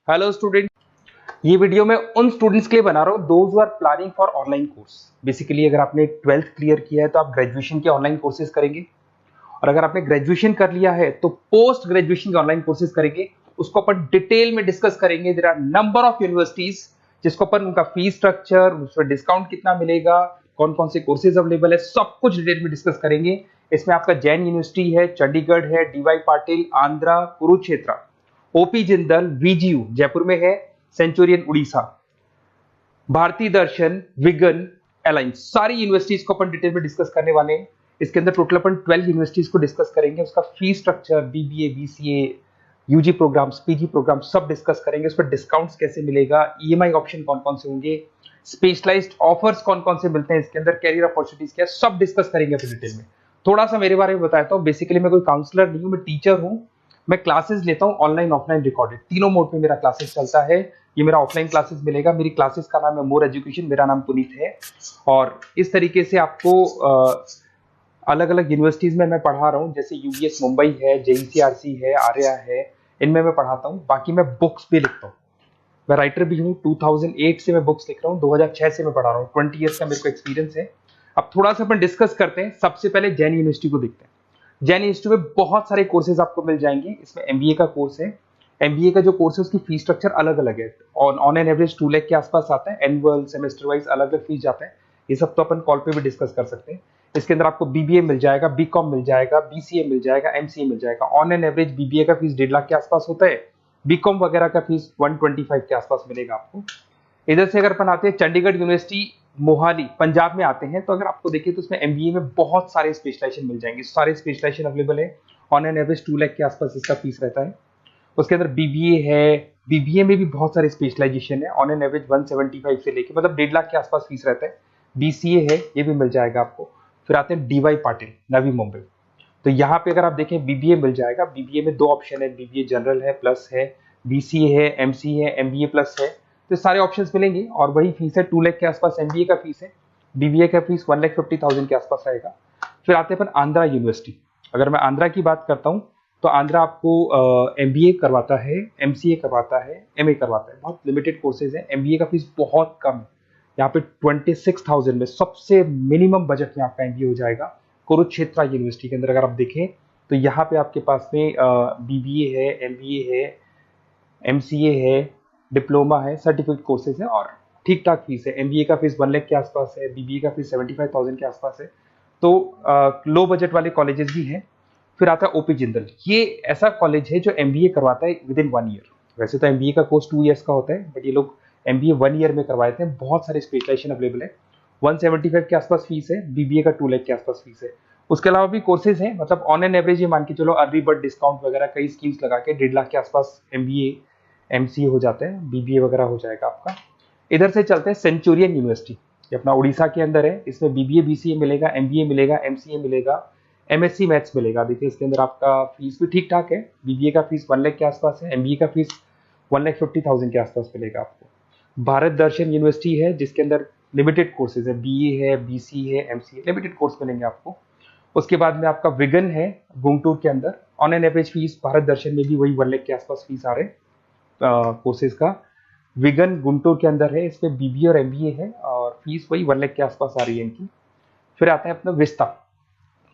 Hello student. ये video मैं उन स्टूडेंट्स के लिए बना रहा हूँ those are planning for online course. Basically अगर आपने 12th क्लियर किया है तो आप ग्रेजुएशन के ऑनलाइन कोर्सेज करेंगे, और अगर आपने ग्रेजुएशन कर लिया है तो पोस्ट ग्रेजुएशन के ऑनलाइन कोर्सेज करेंगे। उसको अपन डिटेल में डिस्कस करेंगे। There are number of universities जिसको अपन उनका फीस स्ट्रक्चर, उसमें डिस्काउंट कितना मिलेगा, कौन कौन से कोर्सेज अवेलेबल है, सब कुछ डिटेल में डिस्कस करेंगे। इसमें आपका जैन यूनिवर्सिटी है, चंडीगढ़ है, डीवाई पाटिल आंध्रा, कुरुक्षेत्र, ओपी जिंदल, वीजीयू जयपुर में है, सेंचुरियन उड़ीसा, भारतीय दर्शन, विगन, अलायंस, सारी यूनिवर्सिटीज को अपन डिटेल में डिस्कस करने वाले हैं। इसके अंदर टोटल अपन 12 यूनिवर्सिटीज को डिस्कस करेंगे। उसका fees structure, BBA, BCA, UG programmes, PG programme सब डिस्कस करेंगे। उस पर डिस्काउंट्स कैसे मिलेगा, ईएमआई ऑप्शन कौन कौन से होंगे, स्पेशलाइज्ड ऑफर्स कौन कौन से मिलते हैं इसके अंदर, कैरियर अपॉर्चुनिटीज क्या, सब डिस्कस करेंगे अपन डिटेल में। थोड़ा सा मेरे बारे में बताता हूँ। बेसिकली मैं कोई काउंसलर नहीं हूँ, मैं टीचर हूँ। मैं क्लासेस लेता हूँ ऑनलाइन ऑफलाइन रिकॉर्डेड, तीनों मोड में मेरा क्लासेस चलता है। ये मेरा ऑफलाइन क्लासेस मिलेगा। मेरी क्लासेस का नाम है मोर एजुकेशन, मेरा नाम पुनीत है। और इस तरीके से आपको अलग अलग यूनिवर्सिटीज में मैं पढ़ा रहा हूँ, जैसे यूबीएस मुंबई है, जेईसीआरसी है, आर्या है, इनमें मैं पढ़ाता हूँ। बाकी मैं बुक्स भी लिखता हूँ, मैं राइटर भी हूँ। 2008 से मैं बुक्स लिख रहा हूँ, 2006 से मैं पढ़ा रहा हूँ, 20 ईयर्स का मेरे को एक्सपीरियंस है। अब थोड़ा सा अपन डिस्कस करते हैं। सबसे पहले जैन यूनिवर्सिटी को देखते हैं। जैन यूनिवर्सिटी में बहुत सारे कोर्सेज आपको मिल जाएंगे। इसमें एमबीए का कोर्स है। एमबीए का जो कोर्स है उसकी फीस स्ट्रक्चर अलग अलग है। ऑन एन एवरेज 2 लाख के आसपास आता है। एनुअल, सेमेस्टर वाइज अलग अलग फीस जाता है। ये सब तो अपन कॉल पे भी डिस्कस कर सकते हैं। इसके अंदर आपको बीबीए मिल जाएगा, बीकॉम मिल जाएगा, बीसीए मिल जाएगा, एमसीए मिल जाएगा। ऑन एन एवरेज बीबीए का फीस 1.5 लाख के आसपास होता है। बीकॉम वगैरह का फीस 125 के आसपास मिलेगा आपको। इधर से अगर अपन आते हैं चंडीगढ़ यूनिवर्सिटी, मोहाली, पंजाब में आते हैं, तो अगर आपको देखिए तो उसमें एमबीए में बहुत सारे स्पेशलाइजेशन मिल जाएंगे। सारे स्पेशलाइजेशन अवेलेबल है। ऑन एन एवरेज 2 लाख के आसपास इसका फीस रहता है। उसके अंदर बीबीए है, बीबीए में भी बहुत सारे स्पेशलाइजेशन है। ऑन एन एवरेज 175 से लेके मतलब 1.5 लाख के आसपास फीस रहता है। बीसीए है, ये भी मिल जाएगा आपको। फिर आते हैं डीवाई पाटिल, नवी मुंबई। तो यहाँ पे अगर आप देखें बीबीए मिल जाएगा। बीबीए में 2 ऑप्शन है, बीबीए जनरल है, प्लस है, बीसीए है, एमसीए है, एमबीए प्लस है। तो सारे ऑप्शंस मिलेंगे और वही फीस है, 2 लाख के आसपास एमबीए का फीस है। बीबीए का फीस 1,50,000 के आसपास आएगा। फिर आते हैं अपन आंध्रा यूनिवर्सिटी। अगर मैं आंध्रा की बात करता हूँ तो आंध्रा आपको एमबीए करवाता है, एमसीए करवाता है, एमए करवाता है। बहुत लिमिटेड कोर्सेज है। एमबीए का फीस बहुत कम है। यहाँ पे 26,000 में सबसे मिनिमम बजट में आपका एमबीए हो जाएगा। कुरुक्षेत्र यूनिवर्सिटी के अंदर अगर आप देखें तो यहाँ पे आपके पास में बीबीए है, एमबीए है, एमसीए है, डिप्लोमा है, सर्टिफिकेट कोर्सेज है और ठीक ठाक फीस है। एमबीए का फीस 1 लाख के आसपास है, बीबीए का फीस 75,000 के आसपास है। तो लो बजट वाले कॉलेजेस भी हैं। फिर आता है ओपी जिंदल। ये ऐसा कॉलेज है जो एमबीए करवाता है विद इन 1 ईयर। वैसे तो एमबीए का कोर्स 2 ईयर्स का होता है, बट ये लोग एमबीए 1 ईयर में करवाते हैं। बहुत सारे स्पेशलाइजेशन अवेलेबल है। 175 के आसपास फीस है। बीबीए का 2 लाख के आसपास फीस है। उसके अलावा भी कोर्सेज हैं, मतलब ऑन एन एवरेज ये मान के चलो अर्ली बर्ड डिस्काउंट वगैरह कई स्कीम्स लगा के 1.5 लाख के आसपास एमबीए, एमसीए हो जाता है, बीबीए वगैरह हो जाएगा आपका। इधर से चलते हैं सेंचुरियन यूनिवर्सिटी, ये अपना उड़ीसा के अंदर है। इसमें बीबीए, बीसीए मिलेगा, एमबीए मिलेगा, एमसीए मिलेगा, एमएससी मैथ्स मिलेगा। देखिए इसके अंदर आपका फीस भी ठीक ठाक है। बीबीए का फीस 1 लाख के आसपास है, एमबीए का फीस 1,50,000 के आसपास मिलेगा आपको। भारत दर्शन यूनिवर्सिटी है जिसके अंदर लिमिटेड कोर्सेज है, बीए है, बीसी है, एमसीए, लिमिटेड कोर्स मिलेंगे आपको। उसके बाद में आपका विगन है गुंटूर के अंदर। On an average fees Bharat Darshan में भी वही 1 लाख के आसपास फीस आ रहे कोर्सेज का। विगन गुंटूर के अंदर है, इसमें बीबीए और एमबीए है और फीस वही 1 लाख के आसपास आ रही है इनकी। फिर आता है अपना विस्ता,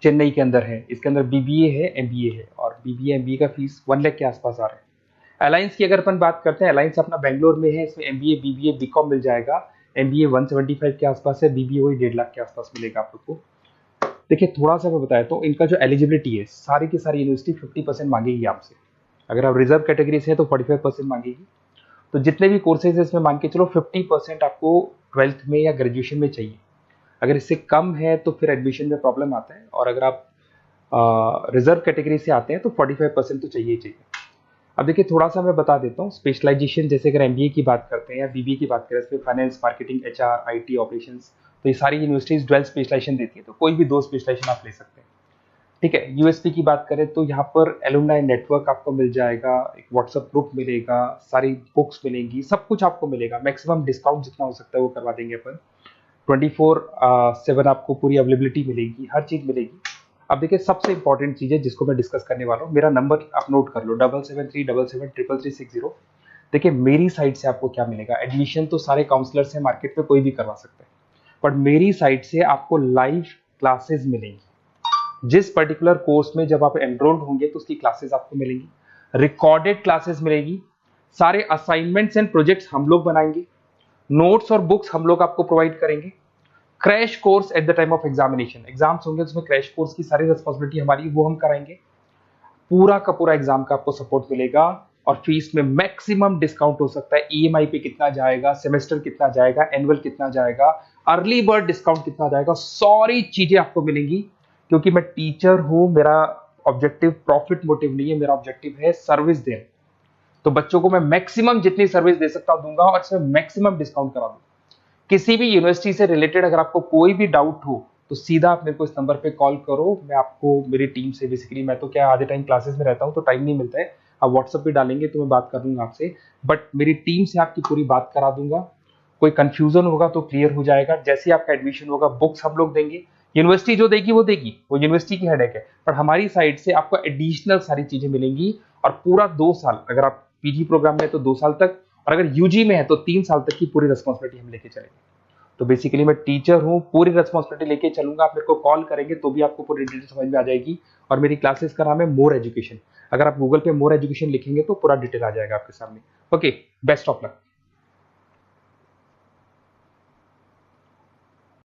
चेन्नई के अंदर है। इसके अंदर बीबीए है, एमबीए है और बीबीए एमबीए का फीस 1 लाख के आसपास आ रहा है। अलायंस की अगर अपन बात करते हैं, अलायंस अपना बेंगलोर में है। इसमें एमबीए, बीबीए, बीकॉम मिल जाएगा। एमबीए 175 के आसपास है, बीबीए वही 1.5 लाख के आसपास मिलेगा आप लोग को। देखिए थोड़ा सा मैं बताया तो इनका जो एलिजिबिलिटी है, सारी की सारी यूनिवर्सिटी 50% मांगेगी आपसे। अगर आप रिजर्व कैटेगरी से है तो 45% मांगेगी। तो जितने भी कोर्सेज है इसमें मान के चलो 50% आपको 12th में या ग्रेजुएशन में चाहिए। अगर इससे कम है तो फिर एडमिशन में प्रॉब्लम आता है, और अगर आप रिजर्व कैटेगरी से आते हैं तो 45% तो चाहिए ही चाहिए। अब देखिए थोड़ा सा मैं बता देता हूँ स्पेशलाइजेशन। जैसे अगर एमबीए की बात करते हैं या बीबीए की बात करें, इसमें finance, marketing, HR, IT, operations, तो ये सारी यूनिवर्सिटीज 12 स्पेशलाइजेशन देती है। तो कोई भी 2 स्पेशलाइजेशन आप ले सकते हैं, ठीक है। यूएसपी की बात करें तो यहाँ पर एलुमनाई नेटवर्क आपको मिल जाएगा, एक व्हाट्सएप ग्रुप मिलेगा, सारी बुक्स मिलेंगी, सब कुछ आपको मिलेगा। मैक्सिमम डिस्काउंट जितना हो सकता है वो करवा देंगे अपन। 24/7 आपको पूरी अवेलेबिलिटी मिलेगी, हर चीज मिलेगी। अब देखिए सबसे इंपॉर्टेंट चीज है जिसको मैं डिस्कस करने वाला हूँ। मेरा नंबर आप नोट कर लो, 7737773360। देखिए मेरी साइड से आपको क्या मिलेगा, एडमिशन तो सारे काउंसलर से मार्केट में कोई भी करवा सकता है, बट मेरी साइड से आपको लाइव क्लासेस मिलेंगी। जिस पर्टिकुलर कोर्स में जब आप एनरोल्ड होंगे तो उसकी क्लासेस आपको मिलेंगी, रिकॉर्डेड क्लासेस मिलेगी, सारे असाइनमेंट्स एंड प्रोजेक्ट्स हम लोग बनाएंगे, नोट्स और बुक्स हम लोग आपको प्रोवाइड करेंगे, crash course at the time of examination, exams होंगे तो उसमें क्रैश कोर्स की सारी रिस्पॉन्सिबिलिटी हमारी, वो हम कराएंगे। पूरा का पूरा एग्जाम का आपको सपोर्ट मिलेगा और फीस में मैक्सिमम डिस्काउंट हो सकता है। ईएमआई पे कितना जाएगा, सेमेस्टर कितना जाएगा, एनुअल कितना जाएगा, अर्ली बर्ड डिस्काउंट कितना जाएगा, सारी चीजें आपको मिलेंगी। क्योंकि मैं टीचर हूं, मेरा ऑब्जेक्टिव प्रॉफिट मोटिव नहीं है, मेरा ऑब्जेक्टिव है सर्विस देना। तो बच्चों को मैं मैक्सिमम जितनी सर्विस दे सकता हूं दूंगा और इसमें मैक्सिमम डिस्काउंट करा दूंगा। किसी भी यूनिवर्सिटी से रिलेटेड अगर आपको कोई भी डाउट हो तो सीधा आप मेरे को इस नंबर पे कॉल करो, मैं आपको मेरी टीम से, बेसिकली मैं तो क्या आधे टाइम क्लासेस में रहता हूँ तो टाइम नहीं मिलता है, आप व्हाट्सएप पे डालेंगे तो मैं बात कर लूंगा आपसे, बट मेरी टीम से आपकी पूरी बात करा दूंगा। कोई कंफ्यूजन होगा तो क्लियर हो जाएगा। जैसे ही आपका एडमिशन होगा बुक्स हम लोग देंगे, यूनिवर्सिटी जो देगी वो देगी, वो यूनिवर्सिटी की हेडेक है, पर हमारी साइड से आपको एडिशनल सारी चीजें मिलेंगी। और पूरा 2 साल, अगर आप पीजी प्रोग्राम में है तो 2 साल तक, और अगर यूजी में है तो 3 साल तक की पूरी रिस्पॉन्सिबिलिटी हम लेके चलेंगे। तो बेसिकली मैं टीचर हूँ, पूरी रिस्पॉन्सिबिलिटी लेके चलूंगा। आप मेरे को कॉल करेंगे तो भी आपको पूरी डिटेल समझ में आ जाएगी। और मेरी क्लासेस का नाम है मोर एजुकेशन, अगर आप गूगल पे मोर एजुकेशन लिखेंगे तो पूरा डिटेल आ जाएगा आपके सामने। Okay, best of luck.